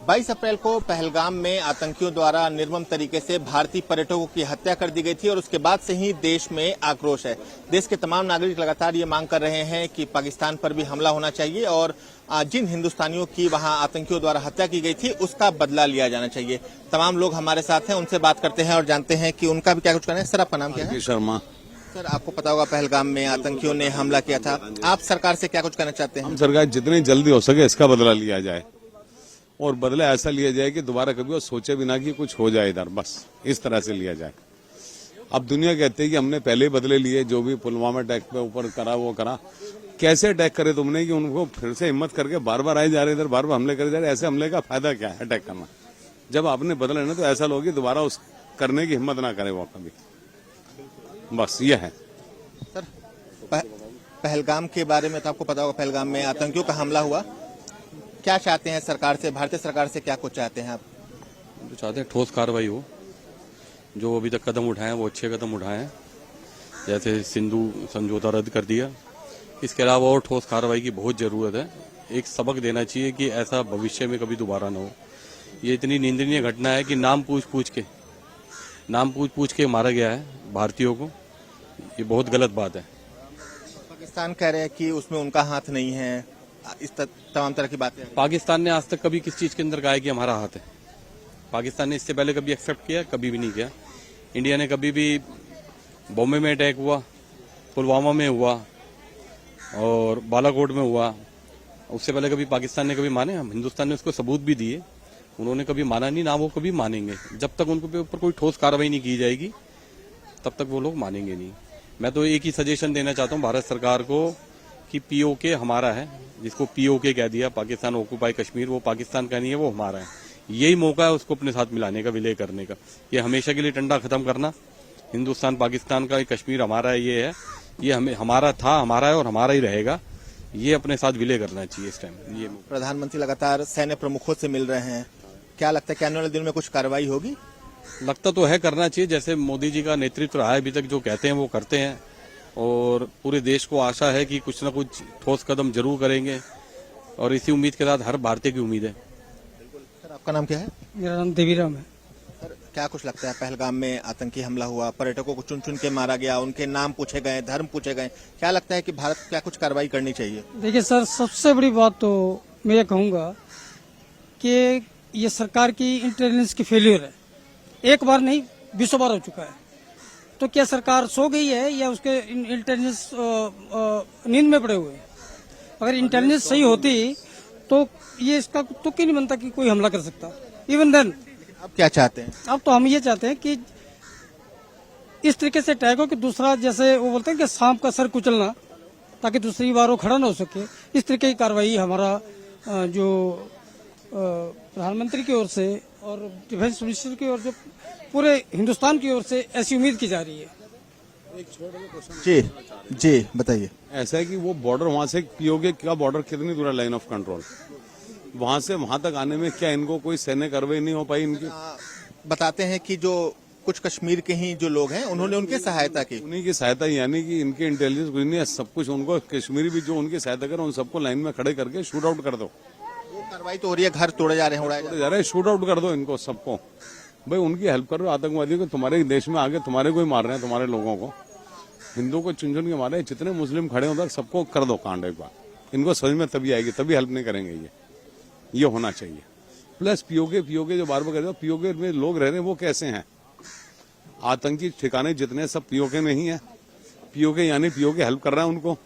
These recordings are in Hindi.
22 अप्रैल को पहलगाम में आतंकियों द्वारा निर्मम तरीके से भारतीय पर्यटकों की हत्या कर दी गई थी और उसके बाद से ही देश में आक्रोश है। देश के तमाम नागरिक लगातार ये मांग कर रहे हैं कि पाकिस्तान पर भी हमला होना चाहिए और जिन हिंदुस्तानियों की वहां आतंकियों द्वारा हत्या की गई थी उसका बदला लिया जाना चाहिए। तमाम लोग हमारे साथ हैं, उनसे बात करते हैं और जानते हैं कि उनका भी क्या कुछ कहना है। सर, आपका नाम क्या है? शर्मा। सर, आपको पता होगा पहलगाम में आतंकियों ने हमला किया था, आप सरकार से क्या कुछ कहना चाहते हैं? हम सरकार जितनी जल्दी हो सके इसका बदला लिया जाए और बदला ऐसा लिया जाए कि दोबारा कभी वो सोचे बिना कि कुछ हो जाए इधर, बस इस तरह से लिया जाए। अब दुनिया कहती है कि हमने पहले ही बदले लिए, जो भी पुलवामा अटैक पे ऊपर करा वो करा। कैसे अटैक करे तुमने कि उनको फिर से हिम्मत करके बार बार आए जा रहे, इधर बार बार हमले करे जा रहे। ऐसे हमले का फायदा क्या है अटैक करना? जब आपने बदले ना तो ऐसा लोग दोबारा उस करने की हिम्मत ना करे वो कभी, बस ये है। सर, पहलगाम के बारे में तो आपको पता होगा, पहलगाम में आतंकियों का हमला हुआ। क्या चाहते हैं सरकार से, भारतीय सरकार से क्या कुछ चाहते हैं आप? जो चाहते हैं ठोस कार्रवाई हो, जो अभी तक कदम उठाए वो अच्छे कदम उठाए हैं, जैसे सिंधु समझौता रद्द कर दिया। इसके अलावा और ठोस कार्रवाई की बहुत जरूरत है। एक सबक देना चाहिए कि ऐसा भविष्य में कभी दोबारा न हो। ये इतनी निंदनीय घटना है कि नाम पूछ पूछ के मारा गया है भारतीयों को, ये बहुत गलत बात है। पाकिस्तान कह रहे हैं कि उसमें उनका हाथ नहीं है, इस तमाम तरह की बातें। पाकिस्तान ने आज तक कभी किस चीज के अंदर कहा है कि हमारा हाथ है? पाकिस्तान ने इससे पहले कभी एक्सेप्ट किया? कभी भी नहीं किया। इंडिया ने कभी भी, बॉम्बे में अटैक हुआ, पुलवामा में हुआ और बालाकोट में हुआ, उससे पहले कभी पाकिस्तान ने कभी माने? हम हिंदुस्तान ने उसको सबूत भी दिए, उन्होंने कभी माना नहीं, ना वो कभी मानेंगे। जब तक उनके ऊपर कोई ठोस कार्रवाई नहीं की जाएगी तब तक वो लोग मानेंगे नहीं। मैं तो एक ही सजेशन देना चाहता हूँ भारत सरकार को कि पीओके हमारा है, जिसको पीओके कह दिया, पाकिस्तान ऑक्यूपाई कश्मीर, वो पाकिस्तान का नहीं है, वो हमारा है। यही मौका है उसको अपने साथ मिलाने का, विलय करने का। ये हमेशा के लिए टंडा खत्म करना, हिंदुस्तान पाकिस्तान का, कश्मीर हमारा है, ये है, ये हमें हमारा था, हमारा है और हमारा ही रहेगा। ये अपने साथ विलय करना चाहिए इस टाइम। ये प्रधानमंत्री लगातार सैन्य प्रमुखों से मिल रहे हैं, क्या लगता है कि आने वाले दिन में कुछ कार्रवाई होगी? लगता तो है करना चाहिए, जैसे मोदी जी का नेतृत्व रहा है अभी तक, जो कहते हैं वो करते हैं और पूरे देश को आशा है कि कुछ न कुछ ठोस कदम जरूर करेंगे और इसी उम्मीद के साथ हर भारतीय की उम्मीद है। सर, आपका नाम क्या है? मेरा नाम देवीराम है। सर, क्या कुछ लगता है, पहलगाम में आतंकी हमला हुआ, पर्यटकों को चुन चुन के मारा गया, उनके नाम पूछे गए, धर्म पूछे गए, क्या लगता है कि भारत को क्या कुछ कार्रवाई करनी चाहिए? देखिए सर, सबसे बड़ी बात तो मैं ये कहूँगा कि ये सरकार की इंटेलिजेंस की फेलियर है। एक बार नहीं 20 बार हो चुका है। तो क्या सरकार सो गई है या उसके इंटेलिजेंस नींद में पड़े हुए? अगर इंटेलिजेंस सही होती तो ये इसका तुक ही नहीं बनता कि कोई हमला कर सकता। इवन देन अब क्या चाहते हैं? अब तो हम ये चाहते हैं कि इस तरीके से अटैक हो कि दूसरा, जैसे वो बोलते हैं कि सांप का सर कुचलना, ताकि दूसरी बार वो खड़ा ना हो सके। इस तरीके की कार्रवाई हमारा जो प्रधानमंत्री की ओर से और डिफेंस मिनिस्टर की ओर, जो पूरे हिंदुस्तान की ओर से ऐसी उम्मीद की जा रही है। जी बताइए। ऐसा है कि वो बॉर्डर वहां से पीओके का बॉर्डर कितनी दूर है, लाइन ऑफ कंट्रोल, वहां से वहां तक आने में क्या इनको कोई सैन्य कार्रवाई नहीं हो पाई इनकी? बताते हैं कि जो कुछ कश्मीर के ही जो लोग हैं उन्होंने उनकी सहायता की। उन्हीं की सहायता, यानी कि इनके इंटेलिजेंस कुछ नहीं है, सब कुछ उनको, कश्मीरी भी जो उनकी सहायता करे उन सबको लाइन में खड़े करके शूट आउट कर दो। वो कार्रवाई तो हो रही है, घर तोड़े जा रहे हैं, उड़ाए जा रहे हैं, शूट आउट कर दो इनको सबको। भाई उनकी हेल्प करो, आतंकवादियों को तुम्हारे देश में आगे तुम्हारे को ही मार रहे हैं, तुम्हारे लोगों को, हिंदुओं को चुन चुन के मारे, जितने मुस्लिम खड़े होते सबको कर दो कांड एक बार। इनको समझ में तभी आएगी, तभी हेल्प नहीं करेंगे ये होना चाहिए। प्लस पीओके जो बार बार कहते हो, पीओके में लोग रह रहे हैं वो कैसे हैं? आतंकी ठिकाने जितने सब पीओके में ही है। पीओके यानी पीओके हेल्प कर रहा है उनको,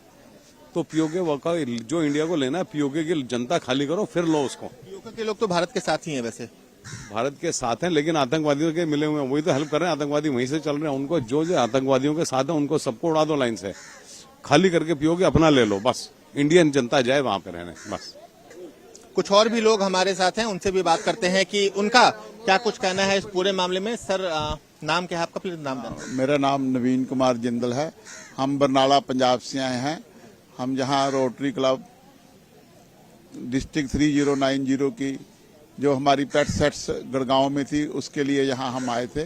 तो पीओके का जो इंडिया को लेना है, पीओके की जनता खाली करो फिर लो उसको। पीओके के लोग तो भारत के साथ ही हैं, वैसे भारत के साथ हैं, लेकिन आतंकवादियों के मिले हुए हैं, वही तो हेल्प कर रहे हैं, आतंकवादी वहीं से चल रहे हैं। उनको जो आतंकवादियों के साथ है उनको सबको उड़ा दो, लाइन से खाली करके पीओके अपना ले लो, बस इंडियन जनता जाए वहां पे रहने, बस। कुछ और भी लोग हमारे साथ हैं, उनसे भी बात करते हैं कि उनका क्या कुछ कहना है इस पूरे मामले में। सर, नाम क्या है आपका? प्लीज नाम बताएं। मेरा नाम नवीन कुमार जिंदल है। हम बरनाला पंजाब से आए हैं। हम यहाँ रोटरी क्लब डिस्ट्रिक्ट 3090 की जो हमारी पेट सेट्स गड़गांव में थी, उसके लिए यहाँ हम आए थे।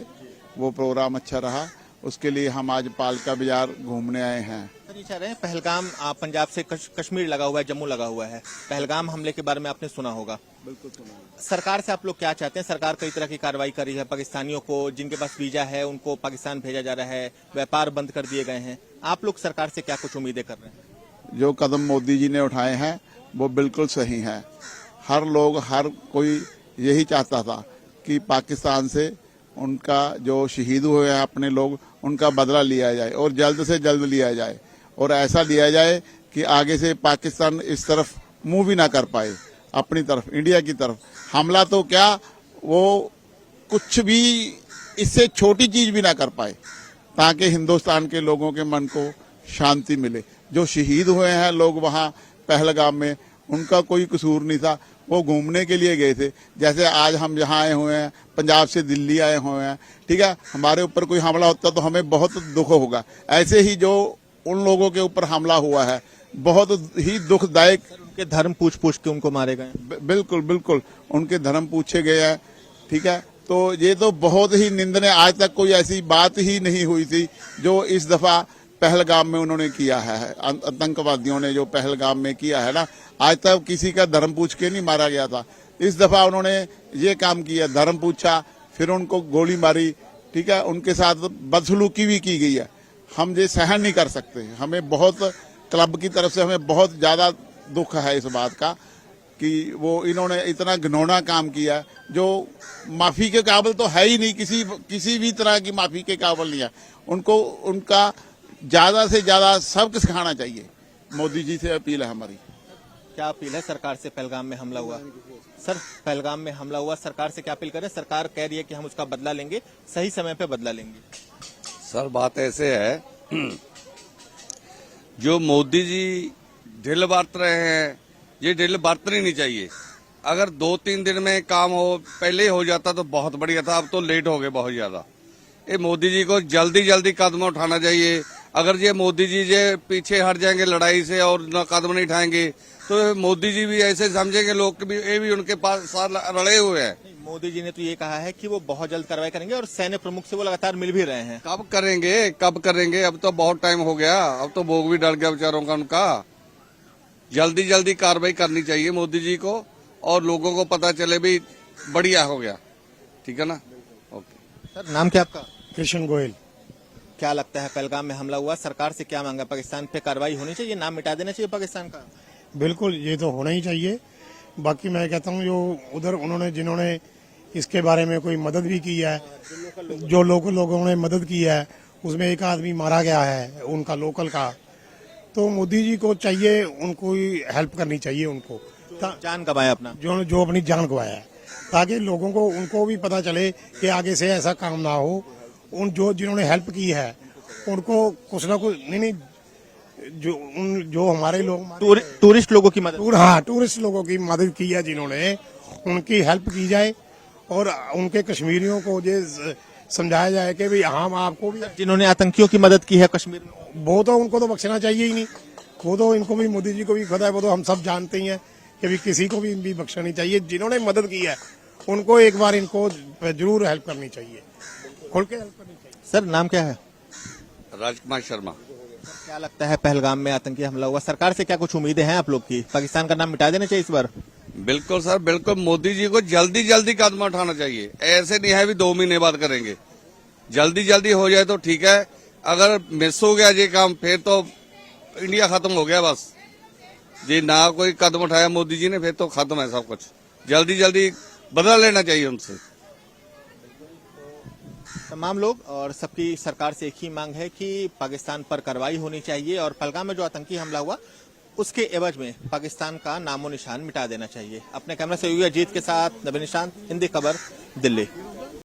वो प्रोग्राम अच्छा रहा उसके लिए हम आज पालका बाजार घूमने आए हैं। सर ये चाह रहे हैं पहलगाम पंजाब से कश्मीर लगा हुआ है, जम्मू लगा हुआ है। पहलगाम हमले के बारे में आपने सुना होगा। बिल्कुल सुना। सरकार से आप लोग क्या चाहते हैं? सरकार कई तरह की कार्रवाई कर रही है, पाकिस्तानियों को जिनके पास वीजा है उनको पाकिस्तान भेजा जा रहा है, व्यापार बंद कर दिए गए हैं। आप लोग सरकार से क्या कुछ उम्मीदें कर रहे हैं? जो कदम मोदी जी ने उठाए हैं वो बिल्कुल सही है। हर लोग, हर कोई यही चाहता था कि पाकिस्तान से उनका जो शहीद हुए हैं अपने लोग, उनका बदला लिया जाए और जल्द से जल्द लिया जाए, और ऐसा लिया जाए कि आगे से पाकिस्तान इस तरफ मुंह भी ना कर पाए, अपनी तरफ, इंडिया की तरफ। हमला तो क्या, वो कुछ भी इससे छोटी चीज भी ना कर पाए, ताकि हिंदुस्तान के लोगों के मन को शांति मिले। जो शहीद हुए हैं लोग वहां पहलगाम में, उनका कोई कसूर नहीं था, वो घूमने के लिए गए थे। जैसे आज हम यहाँ आए हुए हैं, पंजाब से दिल्ली आए हुए हैं, ठीक है, हमारे ऊपर कोई हमला होता तो हमें बहुत दुख होगा। ऐसे ही जो उन लोगों के ऊपर हमला हुआ है बहुत ही दुखदायक। उनके धर्म पूछ के उनको मारे गए। बिल्कुल बिल्कुल, उनके धर्म पूछे गए हैं, ठीक है। तो ये तो बहुत ही निंदनीय, आज तक कोई ऐसी बात ही नहीं हुई थी जो इस दफा पहलगाम में उन्होंने किया है। आतंकवादियों ने जो पहलगाम में किया है ना, आज तक किसी का धर्म पूछ के नहीं मारा गया था। इस दफा उन्होंने ये काम किया, धर्म पूछा, फिर उनको गोली मारी, ठीक है, उनके साथ बदसलूकी भी की गई है। हम ये सहन नहीं कर सकते। हमें बहुत, क्लब की तरफ से हमें बहुत ज्यादा दुख है इस बात का कि वो इन्होंने इतना घिनौना काम किया जो माफी के काबिल तो है ही नहीं, किसी भी तरह की माफी के काबिल नहीं है। उनको उनका ज्यादा से ज्यादा सबक सिखाना चाहिए। मोदी जी से अपील है हमारी। क्या अपील है सरकार से? पहलगाम में हमला हुआ सर, पहलगाम में हमला हुआ, सरकार से क्या अपील करें? सरकार कह रही है कि हम उसका बदला लेंगे, सही समय पे बदला लेंगे। सर बात ऐसे है, जो मोदी जी ढिल बरत रहे हैं, ये ढिल बरतनी नहीं चाहिए। अगर 2-3 दिन में काम हो, पहले ही हो जाता तो बहुत बढ़िया था, अब तो लेट हो गए बहुत ज्यादा। ये मोदी जी को जल्दी जल्दी कदम उठाना चाहिए। अगर ये मोदी जी जे पीछे हट जाएंगे लड़ाई से और न कदम नहीं उठाएंगे तो मोदी जी भी ऐसे समझेंगे लोग भी, ये भी उनके पास साथ रले हुए हैं। मोदी जी ने तो ये कहा है कि वो बहुत जल्द कार्रवाई करेंगे और सैन्य प्रमुख से वो लगातार मिल भी रहे हैं। कब करेंगे? अब तो बहुत टाइम हो गया, अब तो भोग भी डर गया बेचारों का उनका। जल्दी जल्दी कार्रवाई करनी चाहिए मोदी जी को, और लोगों को पता चले भी बढ़िया हो गया। ठीक है ना? ओके सर, नाम क्या आपका? कृष्ण गोयल। क्या लगता है पहलगाम में हमला हुआ, सरकार से क्या मांगा? पाकिस्तान पे कार्रवाई होनी चाहिए, नाम मिटा देना चाहिए पाकिस्तान का? बिल्कुल, ये तो होना ही चाहिए। बाकी मैं कहता हूँ जो उधर जिन्होंने इसके बारे में कोई मदद भी की है, जो लोकल लोगों ने मदद की है, उसमें एक आदमी मारा गया है उनका लोकल का, तो मोदी जी को चाहिए उनको हेल्प करनी चाहिए, उनको जान गंवाया अपना, जो अपनी जान गंवाया है, ताकि लोगों को उनको भी पता चले कि आगे से ऐसा काम ना हो। जिन्होंने हेल्प की है उनको कुछ ना कुछ नहीं, जो हमारे लोग टूरिस्ट लोगों की मदद, टूरिस्ट लोगों की मदद की है, जिन्होंने, उनकी हेल्प की जाए और उनके कश्मीरियों को ये समझाया जाए कि भाई हम आपको भी, जिन्होंने आतंकियों की मदद की है कश्मीर में, वो तो उनको तो बख्शना चाहिए ही नहीं। वो तो इनको भी, मोदी जी को भी खुदा है, वो तो हम सब जानते ही हैं कि भी किसी को भी बख्शना नहीं चाहिए। जिन्होंने मदद की है उनको एक बार इनको जरूर हेल्प करनी चाहिए, खुल के हेल्प करनी चाहिए। सर, नाम क्या है? राजकुमार शर्मा। क्या लगता है पहलगाम में आतंकी हमला हुआ, सरकार से क्या कुछ उम्मीदें हैं आप लोग की? पाकिस्तान का नाम मिटा देना चाहिए इस बार? बिल्कुल सर, बिल्कुल। मोदी जी को जल्दी जल्दी कदम उठाना चाहिए। ऐसे नहीं है भी 2 महीने बाद करेंगे, जल्दी जल्दी हो जाए तो ठीक है। अगर मिस हो गया ये काम फिर तो इंडिया खत्म हो गया बस। जी ना कोई कदम उठाया मोदी जी ने फिर तो खत्म है सब कुछ। जल्दी जल्दी बदला लेना चाहिए उनसे। तमाम लोग और सबकी सरकार से एक ही मांग है कि पाकिस्तान पर कार्रवाई होनी चाहिए और पहलगाम में जो आतंकी हमला हुआ उसके एवज में पाकिस्तान का नामो निशान मिटा देना चाहिए। अपने कैमरा से अजीत के साथ नबी निशांत, हिंदी खबर, दिल्ली।